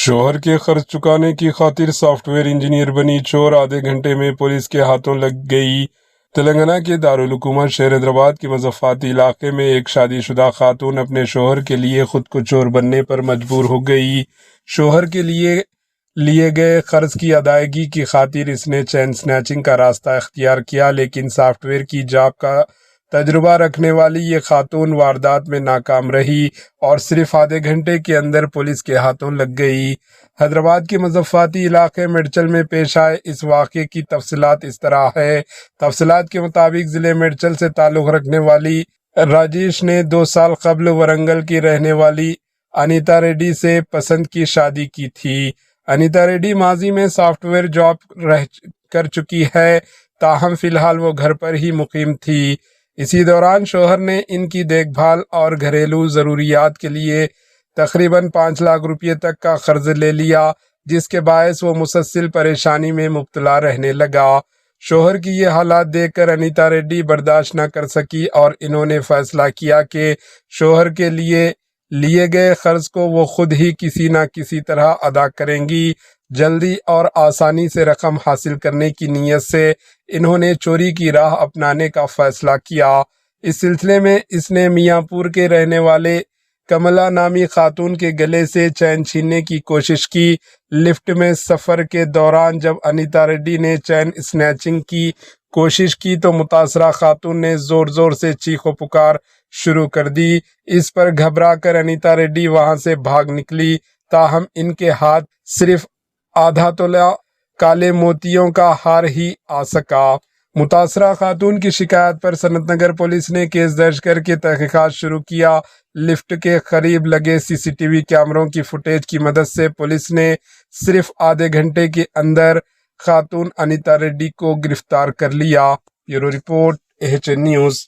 شوہر کے قرض چکانے کی خاطر سافٹ ویئر انجینئر بنی چور، آدھے گھنٹے میں پولیس کے ہاتھوں لگ گئی۔ تلنگانہ کے دارالحکومت شہر حیدرآباد کے مضافاتی علاقے میں ایک شادی شدہ خاتون اپنے شوہر کے لیے خود کو چور بننے پر مجبور ہو گئی۔ شوہر کے لیے گئے قرض کی ادائیگی کی خاطر اس نے چین سنیچنگ کا راستہ اختیار کیا، لیکن سافٹ ویئر کی جاب کا تجربہ رکھنے والی یہ خاتون واردات میں ناکام رہی اور صرف آدھے گھنٹے کے اندر پولیس کے ہاتھوں لگ گئی۔ حیدرآباد کے مضافاتی علاقے میڈچل میں پیش آئے اس واقعے کی تفصیلات اس طرح ہے۔ تفصیلات کے مطابق ضلع میڈچل سے تعلق رکھنے والی راجیش نے 2 سال قبل ورنگل کی رہنے والی انیتا ریڈی سے پسند کی شادی کی تھی۔ انیتا ریڈی ماضی میں سافٹ ویئر جاب کر چکی ہے، تاہم فی الحال وہ گھر پر ہی مقیم تھی۔ اسی دوران شوہر نے ان کی دیکھ بھال اور گھریلو ضروریات کے لیے تقریباً 5 لاکھ روپے تک کا قرض لے لیا، جس کے باعث وہ مسلسل پریشانی میں مبتلا رہنے لگا۔ شوہر کی یہ حالات دیکھ کر انیتا ریڈی برداشت نہ کر سکی اور انہوں نے فیصلہ کیا کہ شوہر کے لیے گئے قرض کو وہ خود ہی کسی نہ کسی طرح ادا کریں گی۔ جلدی اور آسانی سے رقم حاصل کرنے کی نیت سے انہوں نے چوری کی راہ اپنانے کا فیصلہ کیا۔ اس سلسلے میں اس نے میاں پور کے رہنے والے کملا نامی خاتون کے گلے سے چین چھیننے کی کوشش کی۔ لفٹ میں سفر کے دوران جب انیتا ریڈی نے چین سنیچنگ کی کوشش کی تو متاثرہ خاتون نے زور زور سے چیخ و پکار شروع کر دی۔ اس پر گھبرا کر انیتا ریڈی وہاں سے بھاگ نکلی، تاہم ان کے ہاتھ صرف آدھا تولہ کالے موتیوں کا ہار ہی آ سکا۔ متاثرہ خاتون کی شکایت پر سنت نگر پولیس نے کیس درج کر کے تحقیقات شروع کیا۔ لفٹ کے قریب لگے CCTV کیمروں کی فوٹیج کی مدد سے پولیس نے صرف آدھے گھنٹے کے اندر خاتون انیتا ریڈی کو گرفتار کر لیا۔ Bureau report AHN news.